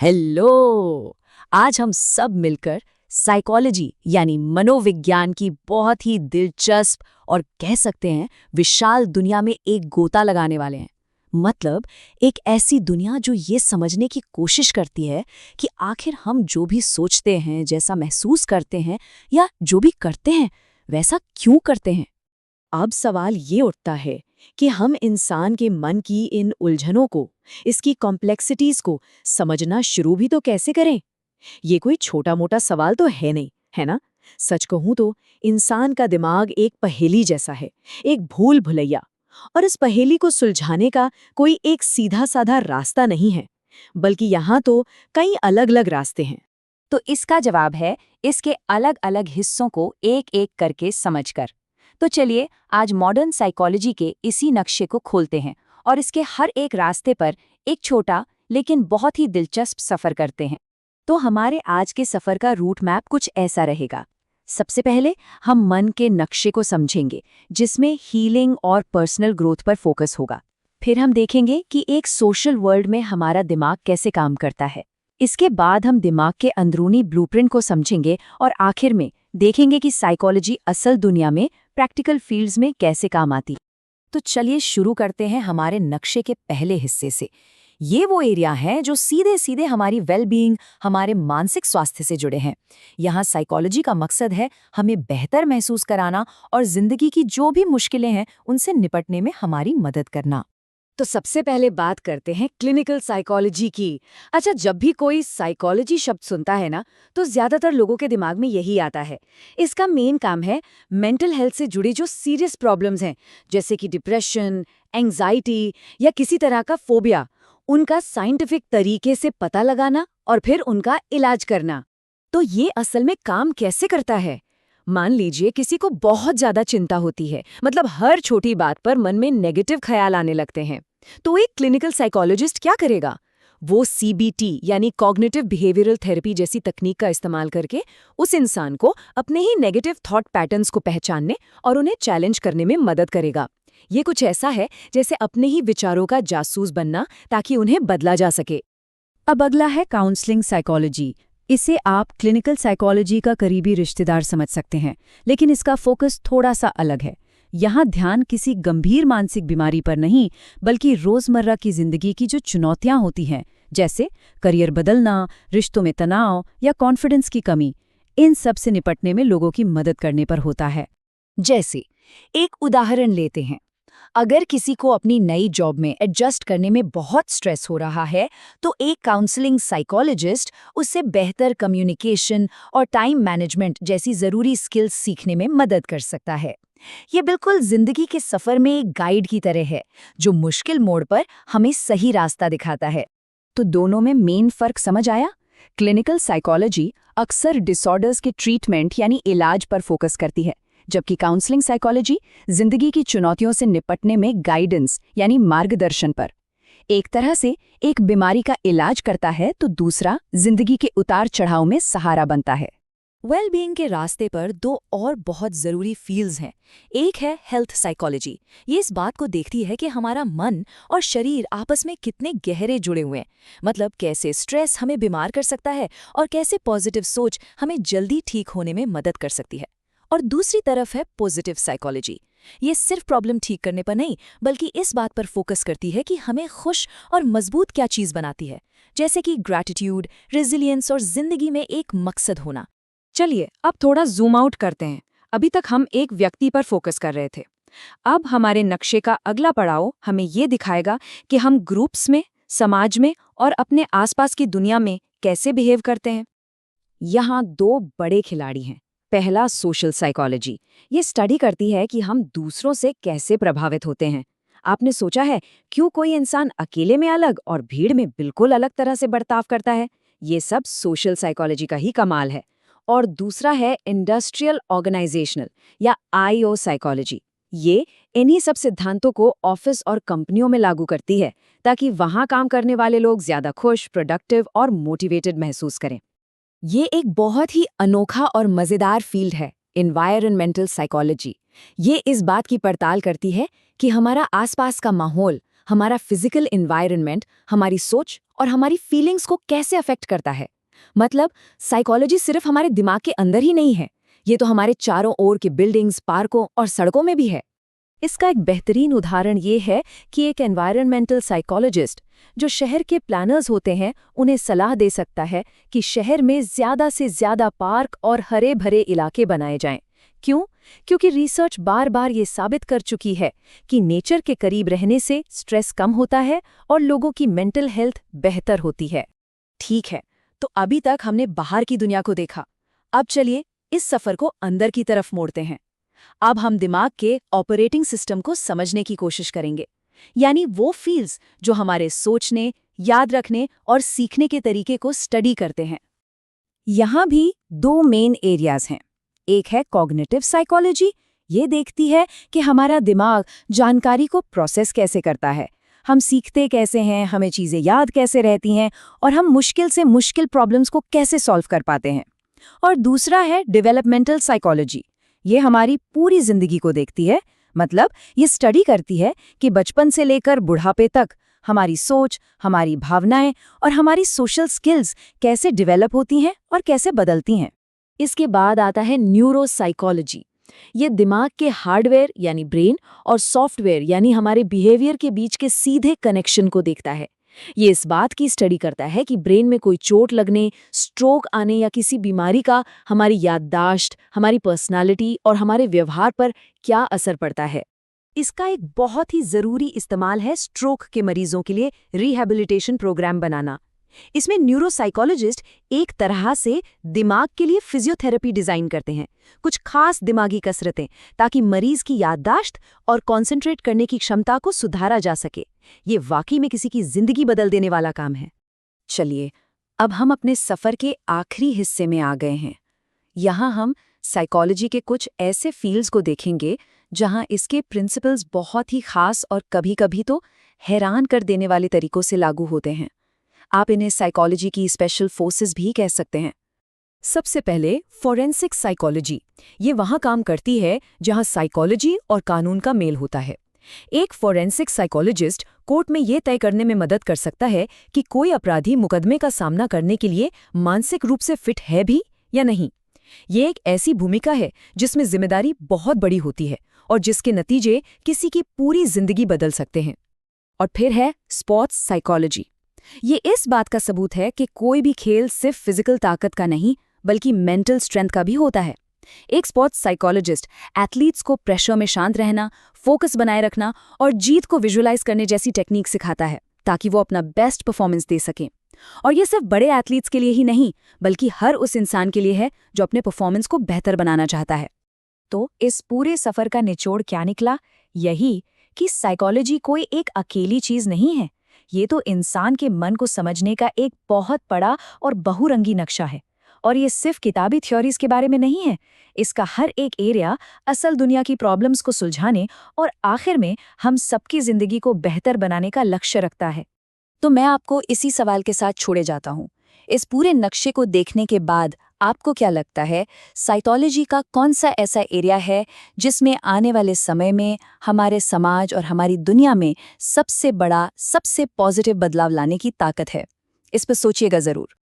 Hello. आज हम सब मिलकर साइकोलॉजी यानी मनोविज्ञान की बहुत ही दिलचस्प और कह सकते हैं विशाल दुनिया में एक गोता लगाने वाले हैं। मतलब एक ऐसी दुनिया जो ये समझने की कोशिश करती है कि आखिर हम जो भी सोचते हैं, जैसा महसूस करते हैं या जो भी करते हैं, वैसा क्यों करते हैं। अब सवाल ये उठता है कि हम इंसान के मन की इन उलझनों को, इसकी कॉम्प्लेक्सिटीज को समझना शुरू भी तो कैसे करें। ये कोई छोटा मोटा सवाल तो है नहीं, है ना। सच कहूं तो इंसान का दिमाग एक पहेली जैसा है, एक भूल भुलैया। और इस पहेली को सुलझाने का कोई एक सीधा साधा रास्ता नहीं है, बल्कि यहाँ तो कई अलग अलग रास्ते हैं। तो इसका जवाब है इसके अलग अलग हिस्सों को एक एक करके समझकर। तो चलिए आज मॉडर्न साइकोलॉजी के इसी नक्शे को खोलते हैं और इसके हर एक रास्ते पर एक छोटा लेकिन बहुत ही दिलचस्प सफर करते हैं। तो हमारे आज के सफर का रूट मैप कुछ ऐसा रहेगा। सबसे पहले हम मन के नक्शे को समझेंगे, जिसमें हीलिंग और पर्सनल ग्रोथ पर फोकस होगा। फिर हम देखेंगे कि एक सोशल वर्ल्ड में हमारा दिमाग कैसे काम करता है। इसके बाद हम दिमाग के अंदरूनी ब्लूप्रिंट को समझेंगे और आखिर में देखेंगे कि साइकोलॉजी असल दुनिया में प्रैक्टिकल फील्ड्स में कैसे काम आती। तो चलिए शुरू करते हैं हमारे नक्शे के पहले हिस्से से। ये वो एरिया है जो सीधे सीधे हमारी वेलबीइंग, हमारे मानसिक स्वास्थ्य से जुड़े हैं। यहाँ साइकोलॉजी का मकसद है हमें बेहतर महसूस कराना और जिंदगी की जो भी मुश्किलें हैं उनसे निपटने में हमारी मदद करना। तो सबसे पहले बात करते हैं क्लिनिकल साइकोलॉजी की। अच्छा, जब भी कोई साइकोलॉजी शब्द सुनता है ना, तो ज्यादातर लोगों के दिमाग में यही आता है। इसका मेन काम है मेंटल हेल्थ से जुड़ी जो सीरियस प्रॉब्लम्स हैं, जैसे कि डिप्रेशन, एंजाइटी या किसी तरह का फोबिया, उनका साइंटिफिक तरीके से पता लगाना और फिर उनका इलाज करना। तो ये असल में काम कैसे करता है। मान लीजिए किसी को बहुत ज्यादा चिंता होती है, मतलब हर छोटी बात पर मन में नेगेटिव ख्याल आने लगते हैं, तो एक क्लिनिकल साइकोलॉजिस्ट क्या करेगा। वो सीबीटी यानी कॉग्निटिव बिहेवियरल थेरेपी जैसी तकनीक का इस्तेमाल करके उस इंसान को अपने ही नेगेटिव थॉट पैटर्न्स को पहचानने और उन्हें चैलेंज करने में मदद करेगा। ये कुछ ऐसा है जैसे अपने ही विचारों का जासूस बनना, ताकि उन्हें बदला जा सके। अब अगला है काउंसलिंग साइकोलॉजी। इसे आप क्लिनिकल साइकोलॉजी का करीबी रिश्तेदार समझ सकते हैं, लेकिन इसका फोकस थोड़ा सा अलग है। यहाँ ध्यान किसी गंभीर मानसिक बीमारी पर नहीं, बल्कि रोजमर्रा की जिंदगी की जो चुनौतियाँ होती हैं, जैसे करियर बदलना, रिश्तों में तनाव या कॉन्फिडेंस की कमी, इन सब से निपटने में लोगों की मदद करने पर होता है। जैसे एक उदाहरण लेते हैं, अगर किसी को अपनी नई जॉब में एडजस्ट करने में बहुत स्ट्रेस हो रहा है, तो एक काउंसलिंग साइकोलॉजिस्ट उससे बेहतर कम्युनिकेशन और टाइम मैनेजमेंट जैसी ज़रूरी स्किल्स सीखने में मदद कर सकता है। ये बिल्कुल जिंदगी के सफ़र में एक गाइड की तरह है, जो मुश्किल मोड़ पर हमें सही रास्ता दिखाता है। तो दोनों में मेन फ़र्क समझ आया। क्लिनिकल साइकोलॉजी अक्सर डिसऑर्डर्स के ट्रीटमेंट यानी इलाज पर फोकस करती है, जबकि काउंसलिंग साइकोलॉजी जिंदगी की चुनौतियों से निपटने में गाइडेंस यानी मार्गदर्शन पर। एक तरह से एक बीमारी का इलाज करता है तो दूसरा जिंदगी के उतार चढ़ाव में सहारा बनता है। वेलबीइंग के रास्ते पर दो और बहुत ज़रूरी फील्ड्स हैं। एक है हेल्थ साइकोलॉजी। ये इस बात को देखती है कि हमारा मन और शरीर आपस में कितने गहरे जुड़े हुए हैं, मतलब कैसे स्ट्रेस हमें बीमार कर सकता है और कैसे पॉजिटिव सोच हमें जल्दी ठीक होने में मदद कर सकती है। और दूसरी तरफ है पॉजिटिव साइकोलॉजी। ये सिर्फ प्रॉब्लम ठीक करने पर नहीं, बल्कि इस बात पर फोकस करती है कि हमें खुश और मजबूत क्या चीज़ बनाती है, जैसे कि ग्रैटिट्यूड, रेजिलियंस और जिंदगी में एक मकसद होना। चलिए अब थोड़ा जूम आउट करते हैं। अभी तक हम एक व्यक्ति पर फोकस कर रहे थे। अब हमारे नक्शे का अगला पड़ाव हमें ये दिखाएगा कि हम ग्रुप्स में, समाज में और अपने आसपास की दुनिया में कैसे बिहेव करते हैं। यहाँ दो बड़े खिलाड़ी हैं। पहला सोशल साइकोलॉजी। ये स्टडी करती है कि हम दूसरों से कैसे प्रभावित होते हैं। आपने सोचा है क्यों कोई इंसान अकेले में अलग और भीड़ में बिल्कुल अलग तरह से बर्ताव करता है। ये सब सोशल साइकोलॉजी का ही कमाल है। और दूसरा है इंडस्ट्रियल ऑर्गेनाइजेशनल या आईओ साइकोलॉजी। ये इन्हीं सब सिद्धांतों को ऑफिस और कंपनियों में लागू करती है, ताकि वहां काम करने वाले लोग ज्यादा खुश, प्रोडक्टिव और मोटिवेटेड महसूस करें। ये एक बहुत ही अनोखा और मज़ेदार फील्ड है, एनवायरनमेंटल साइकोलॉजी। ये इस बात की पड़ताल करती है कि हमारा आसपास का माहौल, हमारा फिजिकल एनवायरनमेंट हमारी सोच और हमारी फीलिंग्स को कैसे अफेक्ट करता है। मतलब साइकोलॉजी सिर्फ हमारे दिमाग के अंदर ही नहीं है, ये तो हमारे चारों ओर के बिल्डिंग्स, पार्कों और सड़कों में भी है। इसका एक बेहतरीन उदाहरण ये है कि एक एनवायरनमेंटल साइकोलॉजिस्ट जो शहर के प्लानर्स होते हैं उन्हें सलाह दे सकता है कि शहर में ज़्यादा से ज़्यादा पार्क और हरे भरे इलाके बनाए जाएं। क्यों? क्योंकि रिसर्च बार बार ये साबित कर चुकी है कि नेचर के करीब रहने से स्ट्रेस कम होता है और लोगों की मेंटल हेल्थ बेहतर होती है। ठीक है, तो अभी तक हमने बाहर की दुनिया को देखा। अब चलिए इस सफर को अंदर की तरफ मोड़ते हैं। अब हम दिमाग के ऑपरेटिंग सिस्टम को समझने की कोशिश करेंगे, यानी वो फील्ड्स जो हमारे सोचने, याद रखने और सीखने के तरीके को स्टडी करते हैं। यहाँ भी दो मेन एरियाज हैं। एक है कॉग्निटिव साइकोलॉजी, ये देखती है कि हमारा दिमाग जानकारी को प्रोसेस कैसे करता है, हम सीखते कैसे हैं, हमें चीज़ें याद कैसे रहती हैं और हम मुश्किल से मुश्किल प्रॉब्लम्स को कैसे सॉल्व कर पाते हैं। और दूसरा है डेवलपमेंटल साइकोलॉजी, ये हमारी पूरी जिंदगी को देखती है। मतलब ये स्टडी करती है कि बचपन से लेकर बुढ़ापे तक हमारी सोच, हमारी भावनाएं और हमारी सोशल स्किल्स कैसे डेवलप होती हैं और कैसे बदलती हैं। इसके बाद आता है न्यूरोसाइकोलॉजी। ये दिमाग के हार्डवेयर यानी ब्रेन और सॉफ्टवेयर यानी हमारे बिहेवियर के बीच के सीधे कनेक्शन को देखता है। ये इस बात की स्टडी करता है कि ब्रेन में कोई चोट लगने, स्ट्रोक आने या किसी बीमारी का हमारी याददाश्त, हमारी पर्सनालिटी और हमारे व्यवहार पर क्या असर पड़ता है। इसका एक बहुत ही ज़रूरी इस्तेमाल है स्ट्रोक के मरीजों के लिए रिहैबिलिटेशन प्रोग्राम बनाना। इसमें न्यूरोसाइकोलॉजिस्ट एक तरह से दिमाग के लिए फिजियोथेरेपी डिज़ाइन करते हैं, कुछ खास दिमागी कसरतें, ताकि मरीज की याददाश्त और कॉन्सेंट्रेट करने की क्षमता को सुधारा जा सके। ये वाकई में किसी की जिंदगी बदल देने वाला काम है। चलिए, अब हम अपने सफ़र के आखिरी हिस्से में आ गए हैं। यहाँ हम साइकोलॉजी के कुछ ऐसे फील्ड्स को देखेंगे जहाँ इसके प्रिंसिपल्स बहुत ही खास और कभी-कभी तो हैरान कर देने वाले तरीकों से लागू होते हैं। आप इन्हें साइकोलॉजी की स्पेशल फोर्सेस भी कह सकते हैं। सबसे पहले फोरेंसिक साइकोलॉजी, ये वहाँ काम करती है जहाँ साइकोलॉजी और कानून का मेल होता है। एक फोरेंसिक साइकोलॉजिस्ट कोर्ट में ये तय करने में मदद कर सकता है कि कोई अपराधी मुकदमे का सामना करने के लिए मानसिक रूप से फिट है भी या नहीं। ये एक ऐसी भूमिका है जिसमें जिम्मेदारी बहुत बड़ी होती है और जिसके नतीजे किसी की पूरी जिंदगी बदल सकते हैं। और फिर है स्पोर्ट्स साइकोलॉजी। ये इस बात का सबूत है कि कोई भी खेल सिर्फ फिजिकल ताकत का नहीं बल्कि मेंटल स्ट्रेंथ का भी होता है। एक स्पोर्ट्स साइकोलॉजिस्ट एथलीट्स को प्रेशर में शांत रहना, फोकस बनाए रखना और जीत को विजुअलाइज करने जैसी टेक्निक सिखाता है ताकि वो अपना बेस्ट परफॉर्मेंस दे सकें। और ये सिर्फ बड़े एथलीट्स के लिए ही नहीं बल्कि हर उस इंसान के लिए है जो अपने परफॉर्मेंस को बेहतर बनाना चाहता है। तो इस पूरे सफर का निचोड़ क्या निकला? यही कि साइकोलॉजी कोई एक अकेली चीज नहीं है, ये तो इंसान के मन को समझने का एक बहुत बड़ा और बहुरंगी नक्शा है। और ये सिर्फ किताबी थ्योरीज के बारे में नहीं है, इसका हर एक एरिया असल दुनिया की प्रॉब्लम्स को सुलझाने और आखिर में हम सबकी जिंदगी को बेहतर बनाने का लक्ष्य रखता है। तो मैं आपको इसी सवाल के साथ छोड़े जाता हूँ। इस पूरे नक्शे को देखने के बाद आपको क्या लगता है, साइकोलॉजी का कौन सा ऐसा एरिया है जिसमें आने वाले समय में हमारे समाज और हमारी दुनिया में सबसे बड़ा, सबसे पॉजिटिव बदलाव लाने की ताकत है? इस पर सोचिएगा ज़रूर।